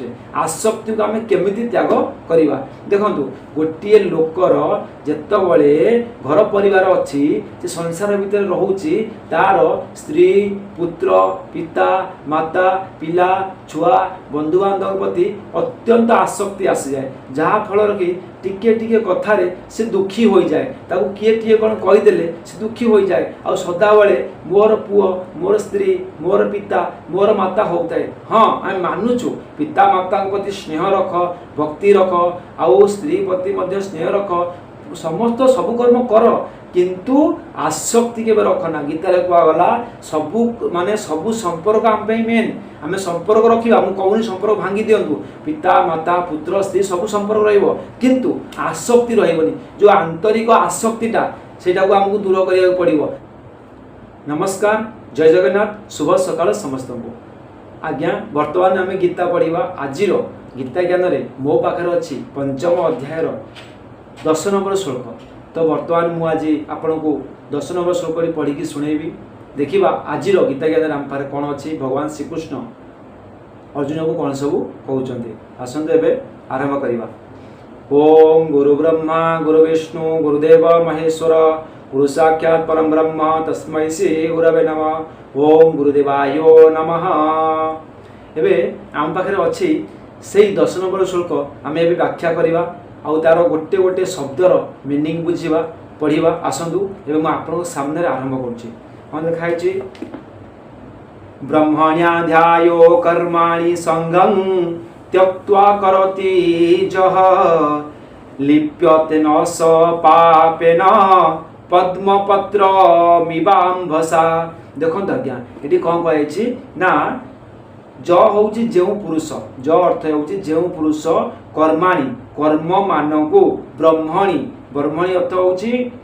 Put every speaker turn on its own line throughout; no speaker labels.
Fast आसक्ति को आम केमिति त्याग करवा। देखु गोटे लोकर जितेबले घर परिवार अच्छी से संसार भितर रोचे तार स्त्री पुत्र पिता माता पिला छुआ बंधु बांधव प्रति अत्यंत आसक्ति आसी जाए जहाँ फल कि टिके टिके कथारे से दुखी हो जाए ताकू किए टे कौन कहीदेले से दुखी हो जाए आ सदाबले मोर पुओ मोर स्त्री मोर पिता मोर माता होता है। हाँ आम मानुचु पिता माता प्रति स्नेह रख भक्ति रख आउ स्त्री प्रति मध्य स्नेह रख समस्त सब कर्म कर किंतु आसक्ति के रखना। गीतार कहगला सबू माने सबू संपर्क आम मेन आम संपर्क रखा मुझे कहूनी संपर्क भांगी दिंतु पिता माता पुत्र स्त्री सब संपर्क रहिबो किंतु आसक्ति रहिबनी जो आंतरिक आसक्तिटा सेटा को आमको दूर करिया पड़िबो। नमस्कार जय जगन्नाथ शुभ सकाळ समस्त को। आज्ञा वर्तमान आम गीता पढ़ा आज गीता ज्ञान रे मो पाखरे अच्छी पंचम अध्यायर 10 नंबर श्लोक। तो वर्तमान मु आज आपण को 10 नंबर श्लोक पढ़ी की सुनेबी। देखिबा आज गीता ज्ञान आम पारे कौन अच्छी भगवान श्रीकृष्ण अर्जुन को कौन सब कहते आसतु एवं आरंभ करवा। ओम गुरु ब्रह्मा गुरु विष्णु गुरुदेव महेश्वर गुरु साक्षात् परम ब्रह्म तस्मै श्री गुरवे नमः। ओम गुरुदेवाय नमः। एवं आम पाखे अच्छी से 10 नंबर श्लोक आम ए व्याख्या करवा आउ तार गोटे गोटे शब्दर मीनिंग बुझा पढ़ा आसतु एवं आप सामने आरंभ करुँच। लिखाई ब्रह्मण्याध्यायो कर्माणि संगं त्यक्त्वा करोति जः लिप्यते न स पापेन पद्मपत्र मिवाम्भसा। देखो आज्ञा ये कौन कही ना ज हूँ जो पुरुष ज अर्थ हूँ जो पुरुष कर्माणी कर्म मानक ब्रह्मणी ब्रह्मणी अर्थ हूँ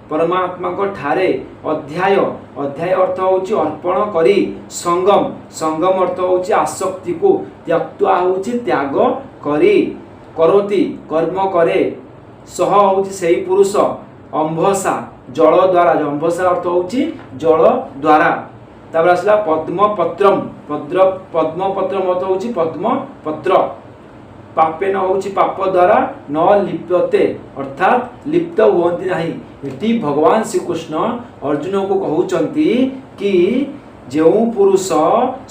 परमात्मा ठारे अध्याय अध्याय अर्थ हूँ अर्पण करी संगम संगम अर्थ हूँ आसक्ति को त्यक्त्वा हूँ त्याग करी करोति कर्म करे सह हूँ से पुरुष अंभसा जल द्वारा अंभसा अर्थ हूँ जल द्वारा। तापर आसला पद्मपत्रम पद्मपत्रम अर्थ हूँ पद्मपत्र पापेन हूँ पाप द्वारा न लिप्यते अर्थात लिप्त हुअंती नहीं। ये भगवान श्रीकृष्ण अर्जुन को कहउचंती कि जो पुरुष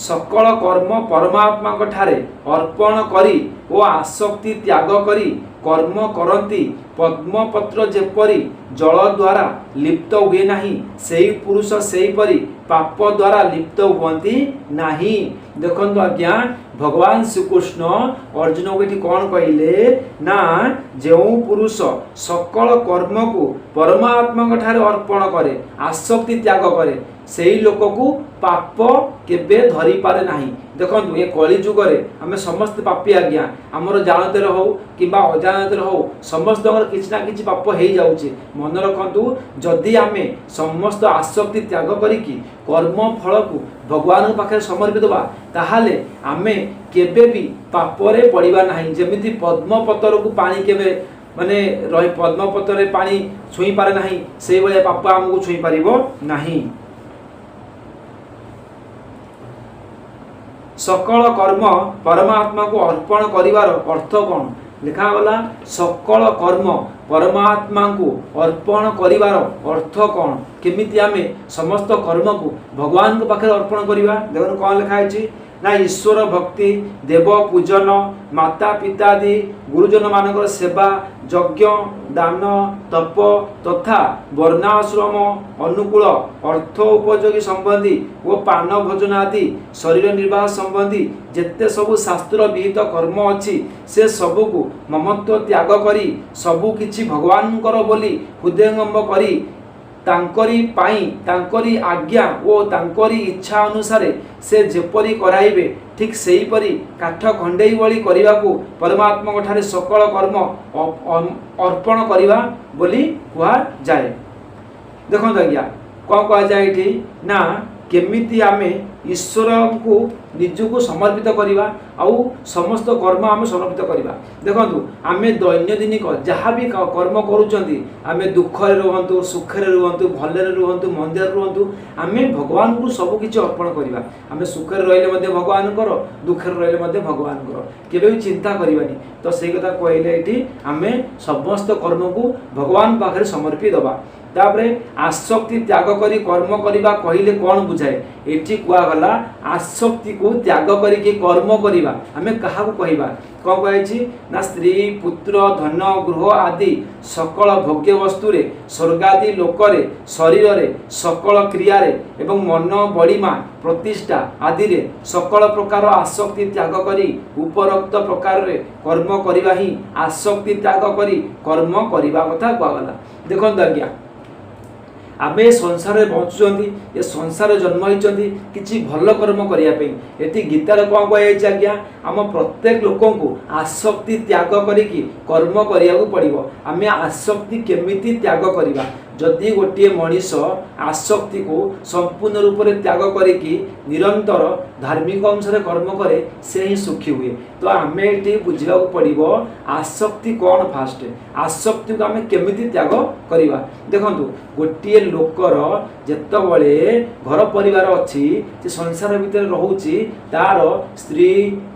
सकल कर्म परमात्मा ठारे अर्पण करी ओ आसक्ति त्याग करी कर्म करती पद्मपत्र जेपरी जल द्वारा लिप्त हुए नहीं सेही पुरुष सेही परी पाप द्वारा लिप्त हुअंती नहीं। देखो आज्ञा भगवान श्रीकृष्ण अर्जुन को ये कौन कहले ना जो पुरुष सकल कर्म को परमात्मा ठारे अर्पण करे आसक्ति त्याग करे से लोक को पाप केबे धरी पारे नहीं। देखो ये कली जुगरे आम समस्त पापी आज्ञा आमर जानते हो कि अजानते हो समस्त किसी ना कि पाप हो जाऊे। मन रखु जदि आम समस्त आसक्ति त्याग करिकी कर्म फल को भगवान पाखे समर्पित बा ताहाले आमे केबे भी पापरे पड़िबा नहीं। जेमिति पद्मपत्र को पानी केबे माने रही पद्मपत्र रे पानी छुई पारे नहीं से भाया पाप आमको छुई पारिबो नहीं। सकल कर्म परमात्मा को अर्पण करिवार अर्थ कौन लिखागला सकल कर्म परमात्मा को अर्पण करिवार अर्थ कौन केमिति आमे समस्त कर्म को भगवान के पाखे अर्पण करिवा। देखो कौन लिखाई ना ईश्वर भक्ति देव पूजन माता पिता आदि गुरुजन मानकर सेवा यज्ञ दान तप तथा वर्णाश्रम अनुकूल अर्थ उपयोगी संबंधी और पान भोजन आदि शरीर निर्वाह संबंधी जेते सबु शास्त्र विहित कर्म अच्छी से सबू को ममत्व त्याग करी सबू किछि भगवान बोली हृदयंगम करी तांकरी पाई तांकरी आज्ञा और तांकरी इच्छा अनुसार से जेपरी कराइबे ठीक सेही परी काठ खंडेई बली करने को परमात्मा ठारे सकल कर्म अर्पण करवा बोली कह जाए। देखो आज्ञा कौन कह जाए ना केमिति आमे ईश्वर को निजको समर्पित करवा आउ समस्त कर्म आम समर्पित करवा। देखु आमे दैनन्दिन जहाँ भी कर्म करूँ आमे दुखरे रुहतु सुखरे रुहतु भलरे रुहतु मंदर रुहतु आमे भगवान को सबकि अर्पण करवा। आमे सुखरे रहिले भगवान कर दुखरे रहिले भगवान कर केबे भी चिंता करवानी। तो से कथा कहले ये आमे समस्त कर्म को भगवान पाखे समर्पित दबा। तापरे आसक्ति त्याग करी कर्म करवा कहले कौन बुझाए एठी कहगला आसक्ति को त्याग करी कर्म करवा आमे कहा कहवा कौन कही ना स्त्री पुत्र धन गृह आदि सकल भोग्य वस्तु रे स्वर्गादि लोकरे शरीर रे सकल क्रिया रे एवं मन बड़ीमा प्रतिष्ठा आदि रे सकल प्रकार आसक्ति त्याग करी उपरोक्त प्रकार रे कर्म करवा ही आसक्ति त्याग करी कर्म करवा कथा कहगला। देखो आज्ञा आमे संसार में बचुंट ये संसार जन्म होती किसी भल कर्म करने ये गीतार कौन कहुई आज्ञा आम प्रत्येक लोक को आसक्ति त्याग करी कर्म करने पड़ो। आम आसक्ति केमिति त्याग करवा जदि गोटे मनीष आसक्ति को संपूर्ण रूप से त्याग करी निरंतर धार्मिक अनुसार कर्म करे से ही सुखी हुए। तो आम ये बुझा पड़ो आसक्ति कौन फास्ट आसक्ति को आम केमिति त्याग करवा। देखु गोटे लोकर जितेबाला घर परिवार अच्छी संसार भितर रोचे तार स्त्री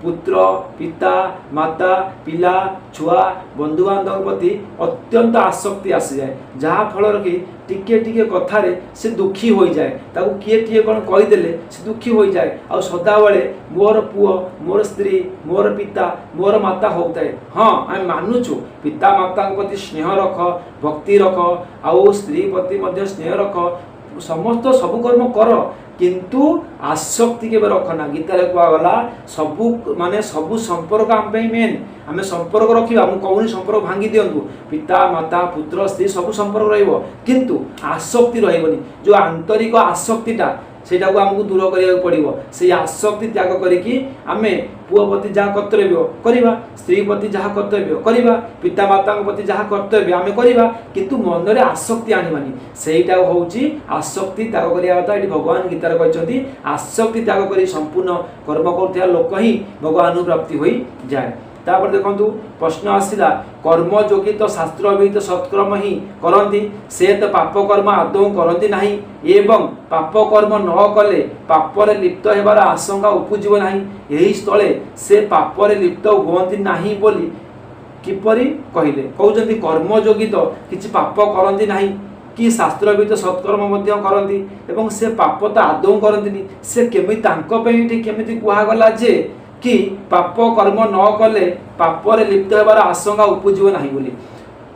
पुत्र पिता माता पिला छुआ बंधु बांधव प्रति अत्यंत आसक्ति आसी जाए जहाँ फल कि टिके टिके कथारे से दुखी हो जाए ताकू किए टिके कौन कहीदेले से दुखी हो जाए आ सदाबले मोर पुओ मोर स्त्री मोर पिता मोर माता होता है। हाँ आम मानुचु पिता माता प्रति स्नेह रख भक्ति रख आउ स्त्री प्रति मध्य स्नेह रख समस्त सब कर्म कर किंतु आसक्ति के रखना। गीतारे कहगला सबू माने सबू संपर्क आम मेन आम संपर्क रखा कौन संपर्क भांगी दिंतु पिता माता पुत्र स्त्री सब संपर्क रहिबो किंतु आसक्ति रहिबनी। जो आंतरिक आसक्तिटा सेटा को आमको दूर करिया पड़िबो से आसक्ति त्याग करिकी आमे पुओ प्रति जहाँ कर्तव्य करवा स्त्री प्रति जहाँ कर्तव्य करवा पिता माता प्रति जहाँ कर्तव्य आमे करवा किंतु मन में आसक्ति आनिबानी सेटा होउची आसक्ति त्याग करिया कथा। ये भगवान गीतार कहते आसक्ति त्याग करी संपूर्ण कर्म करुवा लोक ही भगवान प्राप्ति हो जाए। तापर देखंतु प्रश्न आसिला कर्म योगी तो शास्त्र अभिहित सत्कर्म ही करती से तो पाप कर्म आदौ करती नहीं एवं पाप कर्म न कले पापरे लिप्त होबार आशंका उपजीव नहीं यही स्थले से पापरे लिप्त हुअंती नहीं बोली किपरि कहले कहउजंती कर्म योगी तो किछि पाप करती नहीं कि शास्त्र अभिहित सत्कर्म मध्य करती एवं से पाप तो आदौ करती से केमिति तांको पे केमिति कुहागला जे कि पाप कर्म न कले पापरे लिप्त होबार आशंका उपजीव नहीं बोली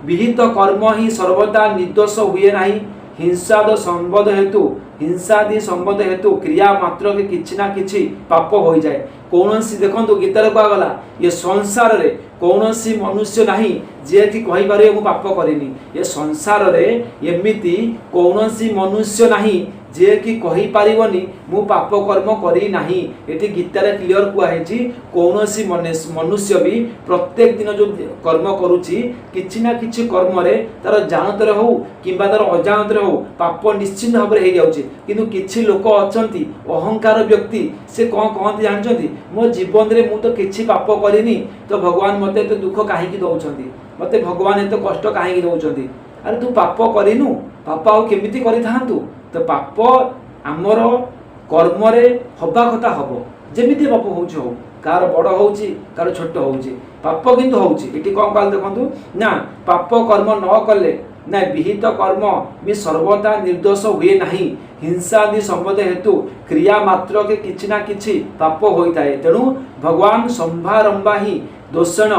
विहित कर्म ही सर्वदा निर्दोष हुए नहीं हिंसाद संबंध हेतु हिंसादि संबंध हेतु क्रिया मात्र के किछि ना किछि पाप हो जाए। कौन सी देखो गीतार कहगला ये संसार रे कौन सी मनुष्य नहीं जे कि कहि पारे मु पाप करिनी ये संसार रे एमिति कौन सी मनुष्य नहीं जे कि कहि पारिबनी मु पाप कर्म करी नाही। एटी गीतारे क्लियर कुआहेछि कौन सी मनुष्य भी प्रत्येक दिन जो कर्म करुछि किछि ना किछि कर्म रे तार जानतरे हो किंबा तार अजानतरे हो पाप निश्चित भाव रे हो जाउछि किंतु किछि लोक अछंती अहंकार व्यक्ति से कौन कहते जानछंती मो जीवन रे मु तो किछि पाप करिनी तो भगवान मते तो दुख काहे की दउछंती मते भगवान एतो कष्ट काहे की दउछंती अरे तू पाप करिनु पाप आ केमिति करिथांतु तो पाप आमर कर्म रे हबा कथा हबो जेमिति पाप होउछ हो कार बड़ होउची कार छोट होउची पाप किंतु होउची एटी कोन काल देखंतु ना पाप कर्म न कले ना विहित कर्म भी सर्वदा निर्दोष हुए नहीं हिंसादि संबंध हेतु क्रिया मात्र के किछि ना किछि पाप होइताए। तेणु भगवान संभारंभा ही दोषण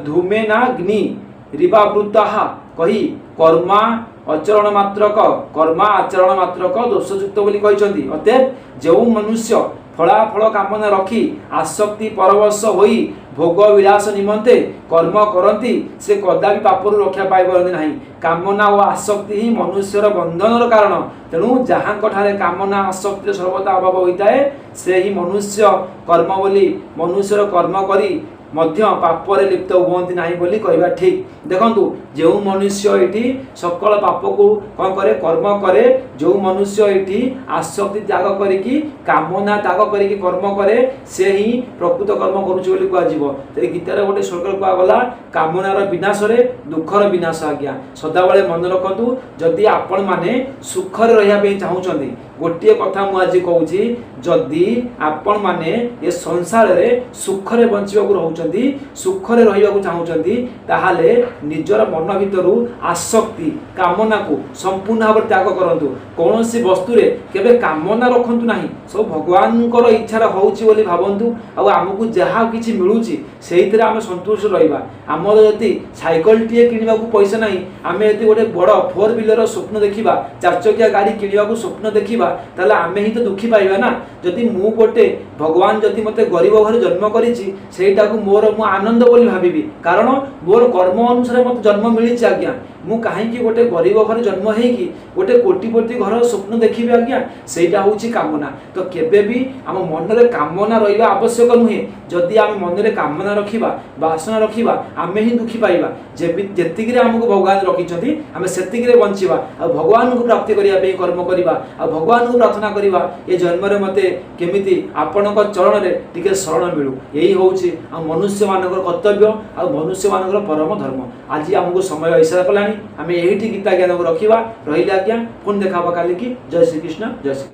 धूमेनाग्नि रिवावृतः कही कर्मा आचरण मात्रक कर्मा आचरण मात्रक दोषयुक्त बोली कहते। अतएव जो मनुष्य फलाफल कामना रखी आसक्ति परवश होई भोग विलास निमंते कर्म करती से कदापि पापरु रक्षा पाई पारती नहीं। कामना और आसक्ति ही मनुष्यर बंधनर कारण। तेणु जहाँ कामना आसक्ति सर्वदा अभाव होता है से ही मनुष्य कर्म बोली मनुष्यर कर्म करी मध्य पापरे लिप्त हुअन्ति नाही बोली कहवा ठीक। देखंतु जो मनुष्य एठी सकल पाप को कौन करे कर्म करे, जो मनुष्य एठी आसक्ति त्याग करिकी कामना त्याग करिकी कर्म करे से ही प्रकृत कर्म करूछ बोली कह जीव। ते गीतार गोटे श्लोक कह गला कामनार विनाश रे दुखर विनाश आज्ञा। सदा बेले मन रखंतु जदि आपण माने सुख रे रहिया पे चाहउछंती गोटे कथा मु आज कहूची जदि आपण माने ए संसार रे सुख रे बंचिबा को रहउछंती सुख रे रहिबा को चाहउछंती ताहाले निजर मन भितरु आसक्ति कामना को संपूर्ण भाव त्याग करंतु। कोनोसी वस्तु रे केबे कामना रखंतु नाही, सब भगवान कर इच्छा होउची बोली भाबंतु। आ हमकु जहा किछि मिलुची सेहितरे आमे संतुष्ट रहिबा। हमर यदि साइकल टिए किनिबा को पैसा नाही, आमे यदि गोटे बड़ 4 व्हीलर स्वप्न देखिबा 4 चकिया गाड़ी किनिबा को स्वप्न देखिबा ताले आमे ही तो दुखी पाइबा ना। जदि मु गोटे भगवान जदि मते गरीब घर जन्म करिछि सेटा को मोर मु आनंद बोली भाबिबी, कारण मोर कर्म अनुसार मते जन्म मिलिछि आज्ञा। मु काहे कि गोटे गरीब घर जन्म हेकी गोटे कोटिपति घर स्वप्न देखिबे आज्ञा, सेटा होउछि कामना। तो केबे भी हम मन रे कामना रहिबा आवश्यक नुहे। जदि आम मन रे कामना रखिबा वासना रखिबा आमे ही दुखी पाइबा। जेतिक रे हमको भगवान रखिछथि आमे सेतिक रे बंचिबा आ भगवान को प्राप्ति करिया पे कर्म करिबा आ भगवान को प्रार्थना करिबा ए जन्म रे मते केमिति आपणक चरण रे टिके शरण मिलु। एही होउछि आ मनुष्य मानकर कर्तव्य आ मनुष्य मानकर परम धर्म। आज हमको समय ऐसा कलानी आमे एहिठी गीता ज्ञान को रखिबा रहिला आज्ञा। पुन देखाबा काली की। जय श्री कृष्ण जय श्री।